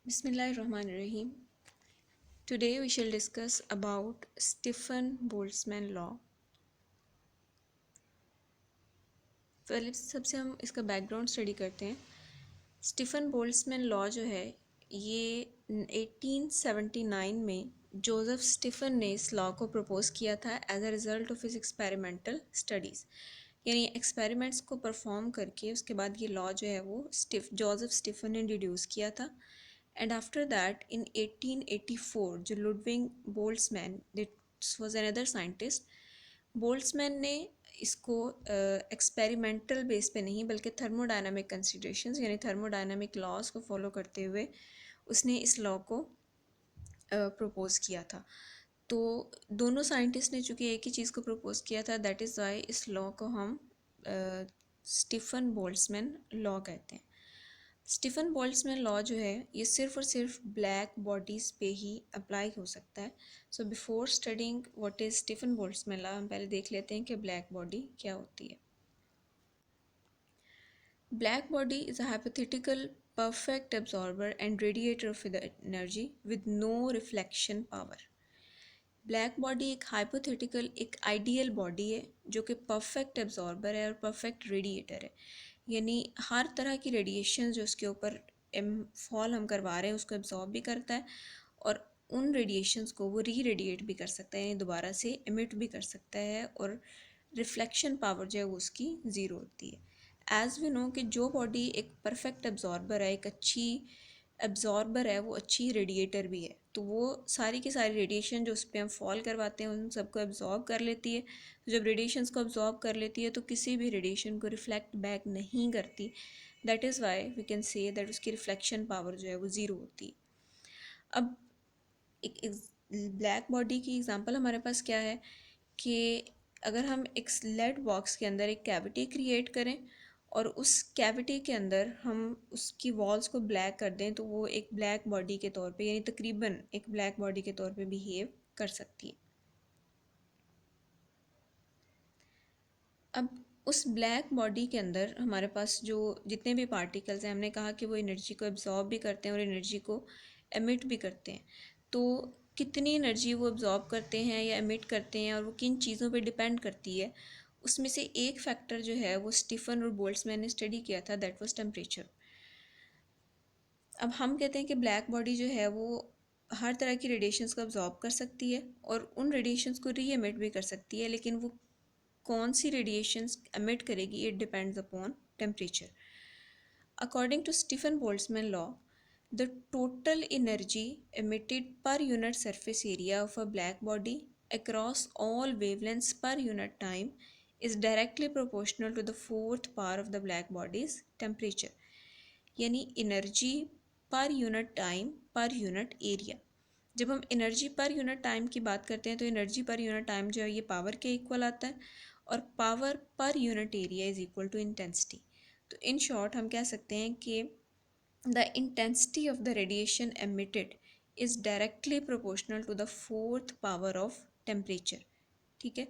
Bismillahirrahmanirrahim. Today we shall discuss about Stephen Boltzmann law. पहले सबसे हम इसका बैकग्राउंड स्टडी करते हैं। स्टीफन बोल्ट्जमैन लॉ जो है ये 1879 में जोसेफ स्टीफन ने इस लॉ को प्रपोज किया था as a result of his experimental studies. यानी एक्सपेरिमेंट्स को परफॉर्म करके उसके बाद ये लॉ जो है वो जोसेफ स्टीफन ने इंट्रोड्यूस किया था। एंड आफ्टर दैट इन 1884 जो Ludwig Boltzmann, this was another scientist, Boltzmann ने इसको एक्सपेरिमेंटल बेस पे नहीं बल्कि थर्मोडायनामिक कंसिडरेशंस यानी थर्मोडायनामिक लॉज को फॉलो करते हुए उसने इस लॉ को प्रपोज किया था। तो दोनों साइंटिस्ट ने चूँकि एक ही चीज़ को प्रपोज किया था, दैट इज़ वाई इस लॉ को हम स्टीफन बोल्ट्जमैन लॉ कहते हैं। स्टीफन बोल्ट्जमैन लॉ जो है ये सिर्फ और सिर्फ ब्लैक बॉडीज़ पे ही अप्लाई हो सकता है। So before studying what is Stephen Boltzmann law, हम पहले देख लेते हैं कि ब्लैक बॉडी क्या होती है। Black body is a hypothetical perfect absorber and radiator of the energy with no reflection power. Black body एक हाइपोथेटिकल एक आइडियल बॉडी है जो कि परफेक्ट एब्जॉर्बर है और परफेक्ट रेडिएटर है। यानी हर तरह की रेडिएशन जो उसके ऊपर फॉल हम करवा रहे हैं उसको एब्जॉर्ब भी करता है और उन रेडिएशंस को वो री रेडिएट भी कर सकता है, यानी दोबारा से एमिट भी कर सकता है, और रिफ्लेक्शन पावर जो है वो उसकी ज़ीरो होती है। एज़ वी नो कि जो बॉडी एक परफेक्ट एब्जॉर्बर है, एक अच्छी एब्जॉर्बर है, वो अच्छी रेडिएटर भी है। तो वो सारी की सारी रेडिएशन जो उस पर हम फॉल करवाते हैं उन सबको एब्जॉर्ब कर लेती है। तो जब रेडिएशंस को एब्जॉर्ब कर लेती है तो किसी भी रेडिएशन को रिफ्लेक्ट बैक नहीं करती। That is why we can say that उसकी रिफ्लेक्शन पावर जो है वो ज़ीरो होती है। अब एक ब्लैक बॉडी की एग्जांपल हमारे पास क्या है कि अगर हम एक लेड बॉक्स के अंदर एक कैविटी क्रिएट करें और उस कैविटी के अंदर हम उसकी वॉल्स को ब्लैक कर दें तो वो एक ब्लैक बॉडी के तौर पे, यानी तकरीबन एक ब्लैक बॉडी के तौर पे बिहेव कर सकती है। अब उस ब्लैक बॉडी के अंदर हमारे पास जो जितने भी पार्टिकल्स हैं, हमने कहा कि वो एनर्जी को एब्जॉर्ब भी करते हैं और एनर्जी को एमिट भी करते हैं। तो कितनी एनर्जी वो एब्जॉर्ब करते हैं या एमिट करते हैं और वो किन चीज़ों पे डिपेंड करती है, उसमें से एक फैक्टर जो है वो स्टीफन और बोल्ट्जमैन ने स्टडी किया था, दैट वाज टेम्परेचर। अब हम कहते हैं कि ब्लैक बॉडी जो है वो हर तरह की रेडिएशंस को अब्जॉर्ब कर सकती है और उन रेडिएशंस को री एमिट भी कर सकती है, लेकिन वो कौन सी रेडिएशंस एमिट करेगी, it depends upon temperature. According to Stefan Boltzmann law, the total energy emitted per unit surface area of a black body across all wavelengths per unit time is directly proportional to the fourth power of the black body's temperature. यानी energy per unit time पर unit area. जब हम energy per unit time की बात करते हैं तो energy per unit time जो है ये पावर के इक्वल आता है और power per unit area is equal to intensity. तो इन शॉर्ट हम कह सकते हैं कि the intensity of the radiation emitted is directly proportional to the fourth power of temperature। ठीक है,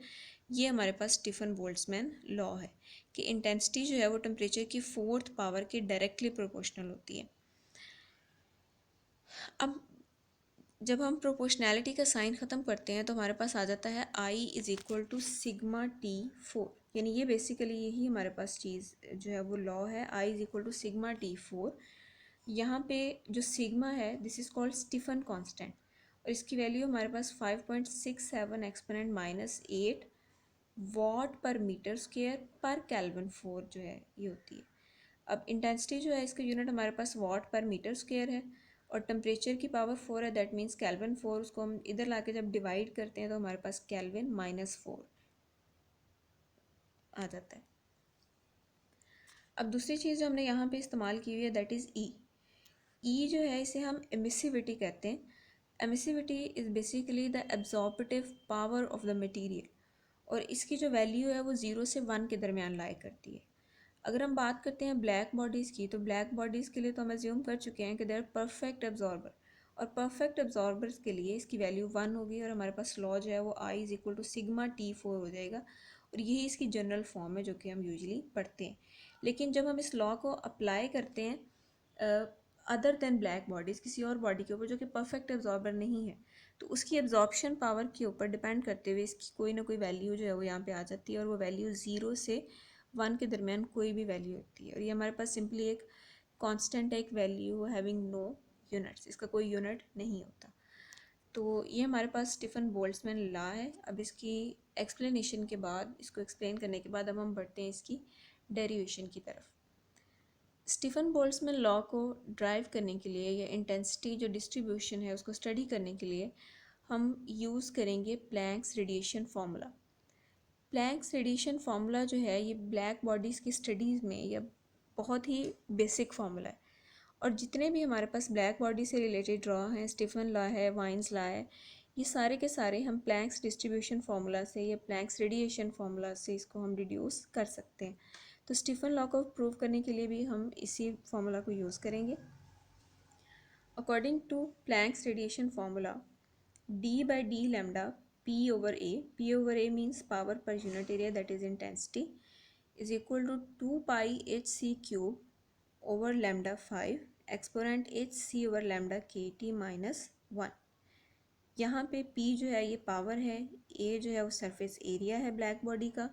ये हमारे पास स्टीफन बोल्ट्जमैन लॉ है कि इंटेंसिटी जो है वो टेम्परेचर की फोर्थ पावर के डायरेक्टली प्रोपोर्शनल होती है। अब जब हम प्रोपोर्शनैलिटी का साइन ख़त्म करते हैं तो हमारे पास आ जाता है I is equal to sigma T four. यानी ये बेसिकली यही हमारे पास चीज़ जो है वो लॉ है, I is equal to sigma T four. यहाँ पे जो सिग्मा है this is called Stefan constant और इसकी वैल्यू हमारे पास 5.67 exponent minus 8 watt per metre square per kelvin four जो है ये होती है। अब इंटेंसिटी जो है इसका यूनिट हमारे पास वॉट पर मीटर स्क्वायर है और टेम्परेचर की पावर 4 है, दैट मीन्स केल्विन फोर। उसको हम इधर लाके जब डिवाइड करते हैं तो हमारे पास केल्विन माइनस 4 आ जाता है। अब दूसरी चीज़ जो हमने यहाँ पे इस्तेमाल की हुई है दैट इज़ ई। ई जो है इसे हम एमिसिविटी कहते हैं। Emissivity is basically the absorptive power of the material और इसकी जो वैल्यू है वो 0 से 1 के दरमियान लाई करती है। अगर हम बात करते हैं ब्लैक बॉडीज़ की, तो ब्लैक बॉडीज़ के लिए तो हम एज्यूम कर चुके हैं कि दे आर परफेक्ट एब्जॉर्बर और परफेक्ट एब्जॉर्बर्स के लिए इसकी वैल्यू 1 होगी और हमारे पास लॉ जो है वो I is equal to sigma T four हो जाएगा और यही इसकी जनरल फॉर्म है जो कि हम यूजली पढ़ते हैं। लेकिन जब हम इस लॉ को अप्लाई करते हैं अदर देन ब्लैक बॉडीज़, किसी और बॉडी के ऊपर जो कि परफेक्ट एब्जॉर्बर नहीं है, तो उसकी एब्जॉर्प्शन पावर के ऊपर डिपेंड करते हुए इसकी कोई ना कोई वैल्यू जो है वो यहाँ पे आ जाती है, और वो वैल्यू 0 से 1 के दरमियान कोई भी वैल्यू होती है। और ये हमारे पास सिंपली एक कांस्टेंट है, एक वैल्यू हैविंग नो यूनिट्स, इसका कोई यूनिट नहीं होता। तो ये हमारे पास स्टीफन बोल्ट्जमैन लॉ है। अब इसकी एक्सप्लेनेशन के बाद, इसको एक्सप्लेन करने के बाद, अब हम बढ़ते हैं इसकी डेरिवेशन की तरफ। स्टीफन बोल्ट्जमैन लॉ को ड्राइव करने के लिए, या इंटेंसिटी जो डिस्ट्रीब्यूशन है उसको स्टडी करने के लिए, हम यूज़ करेंगे Planck's radiation formula. Planck's radiation formula जो है ये ब्लैक बॉडीज़ की स्टडीज़ में यह बहुत ही बेसिक फार्मूला है, और जितने भी हमारे पास ब्लैक बॉडी से रिलेटेड लॉ हैं, स्टीफन लॉ है, वाइन्स लॉ है, ये सारे के सारे हम प्लैंक्स डिस्ट्रीब्यूशन फार्मूला से या प्लैंक्स रेडिएशन फार्मूला से इसको हम रिड्यूस कर सकते हैं। तो स्टीफन लॉ को प्रूव करने के लिए भी हम इसी फार्मूला को यूज़ करेंगे। According to Planck's radiation formula, d by d lambda p over a means power per unit area, that is intensity, is equal to 2 pi hc cube over lambda 5 exponent hc over lambda kt minus 1। यहाँ पे p जो है ये power है, a जो है वो surface area है ब्लैक बॉडी का,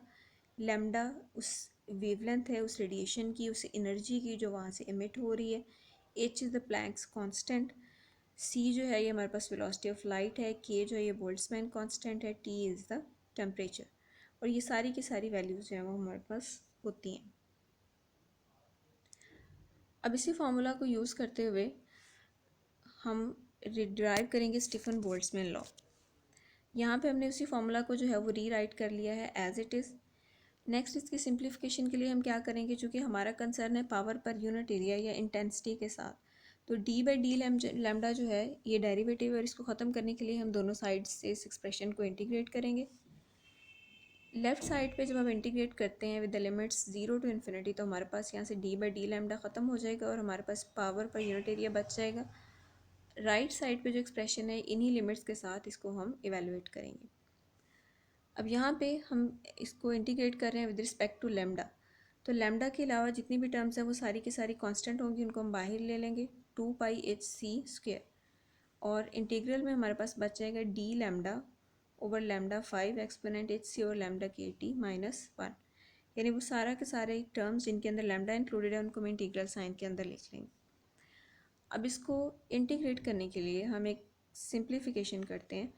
लैम्डा उस वेवलेंथ है, उस रेडिएशन की, उस एनर्जी की जो वहाँ से एमिट हो रही है, h is the Planck's constant, c जो है ये हमारे पास वेलोसिटी ऑफ लाइट है, k जो है ये बोल्ट्जमैन कांस्टेंट है, t इज़ द टेम्परेचर। और ये सारी की सारी वैल्यूज़ जो हैं वो हमारे पास होती हैं। अब इसी फार्मूला को यूज़ करते हुए हम डिराइव करेंगे स्टीफन बोल्ट्जमैन लॉ। यहाँ पे हमने उसी फार्मूला को जो है वो रीराइट कर लिया है एज इट इज़। नेक्स्ट इसकी सिंप्लीफिकेशन के लिए हम क्या करेंगे, चूँकि हमारा कंसर्न है पावर पर यूनिट एरिया या इंटेंसिटी के साथ, तो d बाई डी लैम्डा जो है ये डेरिवेटिव है, और इसको ख़त्म करने के लिए हम दोनों साइड से इस एक्सप्रेशन को इंटीग्रेट करेंगे। लेफ्ट साइड पे जब हम इंटीग्रेट करते हैं with the limits 0 to infinity, तो हमारे पास यहाँ से d बाई डी लैम्डा ख़त्म हो जाएगा और हमारे पास पावर पर यूनिट एरिया बच जाएगा। राइट साइड पे जो एक्सप्रेशन है इन्हीं लिमिट्स के साथ इसको हम इवेलुएट करेंगे। अब यहाँ पे हम इसको इंटीग्रेट कर रहे हैं विद रिस्पेक्ट टू लैम्डा, तो लैम्डा के अलावा जितनी भी टर्म्स हैं वो सारी की सारी कांस्टेंट होंगी, उनको हम बाहर ले लेंगे, 2 पाई एच सी स्क्वेयर, और इंटीग्रल में हमारे पास बच जाएगा d lambda over lambda 5 exponent h c over lambda के टी माइनस 1, यानी वो सारा के सारे टर्म्स जिनके अंदर लैम्डा इंक्लूडेड है उनको हम इंटीग्रल साइन के अंदर लिख लेंगे। अब इसको इंटीग्रेट करने के लिए हम एक सिंप्लीफिकेशन करते हैं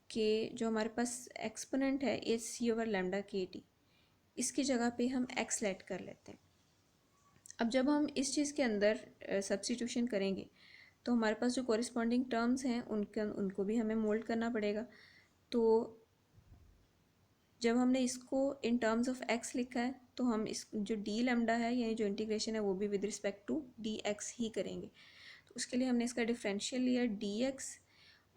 कि जो हमारे पास एक्सपोनेंट है एच सी ओवर लैम्डा के टी, इसकी जगह पे हम एक्स लेट कर लेते हैं। अब जब हम इस चीज़ के अंदर सब्स्टिट्यूशन करेंगे तो हमारे पास जो कॉरिस्पॉन्डिंग टर्म्स हैं उनको भी हमें मोल्ड करना पड़ेगा। तो जब हमने इसको इन टर्म्स ऑफ एक्स लिखा है तो हम इस जो डी लैम्डा है यानी जो इंटीग्रेशन है वो भी with respect to D X ही करेंगे। तो उसके लिए हमने इसका डिफरेंशियल लिया डी एक्स।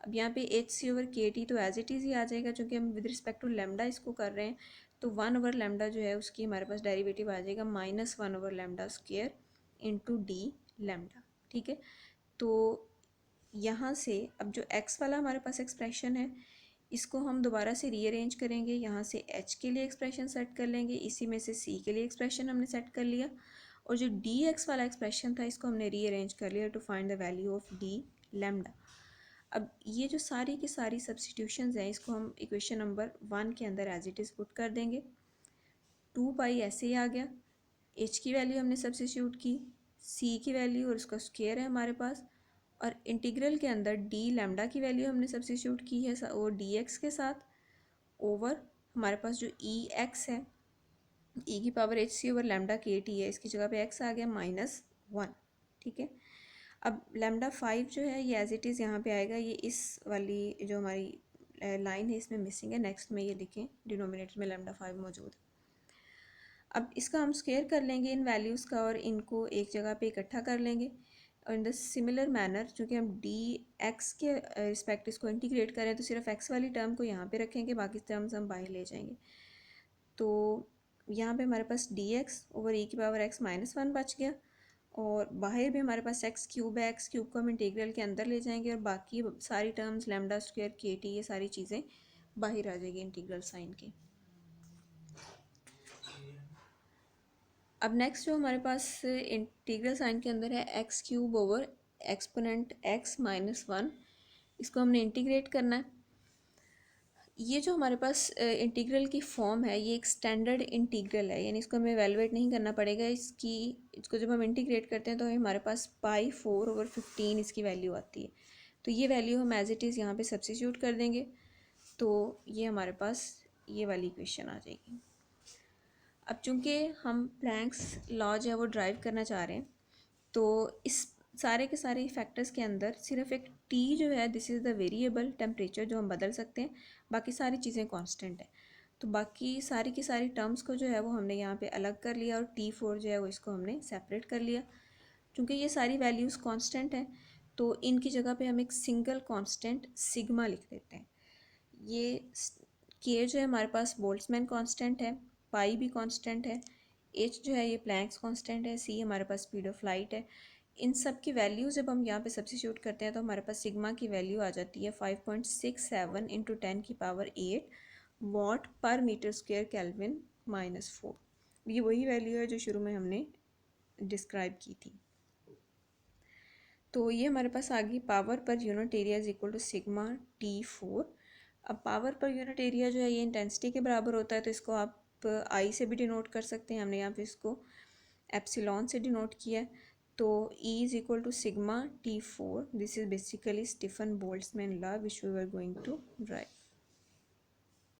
अब यहाँ पे एच सी ओवर के टी तो एज इट इज़ ही आ जाएगा, क्योंकि हम विद रिस्पेक्ट टू लैम्डा इसको कर रहे हैं, तो 1 ओवर लैम्डा जो है उसकी हमारे पास डेरिवेटिव आ जाएगा -1 over lambda square into D lambda. ठीक है, तो यहाँ से अब जो x वाला हमारे पास एक्सप्रेशन है इसको हम दोबारा से रीअरेंज करेंगे, यहाँ से h के लिए एक्सप्रेशन सेट कर लेंगे, इसी में से c के लिए एक्सप्रेशन हमने सेट कर लिया, और जो dx वाला एक्सप्रेशन था इसको हमने रीअरेंज कर लिया to find the value of d lambda. अब ये जो सारी की सारी सब्स्टिट्यूशंस हैं इसको हम इक्वेशन नंबर 1 के अंदर एज इट इज़ पुट कर देंगे। 2 पाई ऐसे ही आ गया, h की वैल्यू हमने सब्स्टिट्यूट की, c की वैल्यू और उसका स्क्वायर है हमारे पास, और इंटीग्रल के अंदर डी लैम्डा की वैल्यू हमने सब्स्टिट्यूट की है वो डी एक्स के साथ, ओवर हमारे पास जो ई एक्स है, ई की power h c over lambda के टी है, इसकी जगह पे एक्स आ गया -1। ठीक है, अब लैम्डा 5 जो है ये एज इट इज़ यहाँ पे आएगा, ये इस वाली जो हमारी लाइन है इसमें मिसिंग है, नेक्स्ट में ये लिखें डिनोमिनेटर में लैम्डा 5 मौजूद है। अब इसका हम स्क्वायर कर लेंगे इन वैल्यूज़ का और इनको एक जगह पे इकट्ठा कर लेंगे, और इन द सिमिलर मैनर चूँकि हम डी एक्स के रिस्पेक्ट इसको इंटीग्रेट करें तो सिर्फ एक्स वाली टर्म को यहाँ पे रखेंगे, बाकी टर्म्स हम बाहर ले जाएंगे। तो यहाँ पे हमारे पास डी एक्स ओवर ई की पावर एक्स -1 बच गया, और बाहर भी हमारे पास एक्स क्यूब है, एक्स क्यूब को हम इंटीग्रल के अंदर ले जाएंगे और बाकी सारी टर्म्स लैम्डा स्क्वायर के टी ये सारी चीज़ें बाहर आ जाएगी इंटीग्रल साइन के। अब नेक्स्ट जो हमारे पास इंटीग्रल साइन के अंदर है x cube over exponent x minus one, इसको हमने इंटीग्रेट करना है। ये जो हमारे पास इंटीग्रल की फॉर्म है ये एक स्टैंडर्ड इंटीग्रल है, यानी इसको हमें एवेलुएट नहीं करना पड़ेगा। इसको जब हम इंटीग्रेट करते हैं तो हमारे पास पाई 4/15 इसकी वैल्यू आती है। तो ये वैल्यू हम एज इट इज़ यहाँ पे सब्स्टिट्यूट कर देंगे, तो ये हमारे पास ये वाली इक्वेशन आ जाएगी। अब चूंकि हम प्लैंक्स लॉ जो है वो ड्राइव करना चाह रहे हैं, तो इस सारे के सारे फैक्टर्स के अंदर सिर्फ एक टी जो है, this is the variable temperature जो हम बदल सकते हैं, बाकी सारी चीज़ें कांस्टेंट है। तो बाकी सारी की सारी टर्म्स को जो है वो हमने यहाँ पे अलग कर लिया और T4 जो है वो इसको हमने सेपरेट कर लिया। क्योंकि ये सारी वैल्यूज़ कांस्टेंट हैं तो इनकी जगह पे हम एक सिंगल कांस्टेंट सिग्मा लिख देते हैं। ये के जो है हमारे पास बोल्ट्जमैन कांस्टेंट है, पाई भी कांस्टेंट है, एच जो है ये प्लैंक्स कांस्टेंट है, सी हमारे पास स्पीड ऑफ लाइट है। इन सब की वैल्यू जब हम यहाँ पे सब्स्टिट्यूट करते हैं तो हमारे पास सिग्मा की वैल्यू आ जाती है 5.67 into 10⁸ what per metre square kelvin -4। ये वही वैल्यू है जो शुरू में हमने डिस्क्राइब की थी। तो ये हमारे पास आ गई power per unit area is equal to sigma T4। अब पावर पर यूनिट एरिया जो है ये इंटेंसिटी के बराबर होता है, तो इसको आप आई से भी डिनोट कर सकते हैं। हमने यहाँ पे इसको एप्सिलॉन से डिनोट किया है। तो E is equal to sigma T4। This is basically Stefan Boltzmann law which we were going to drive.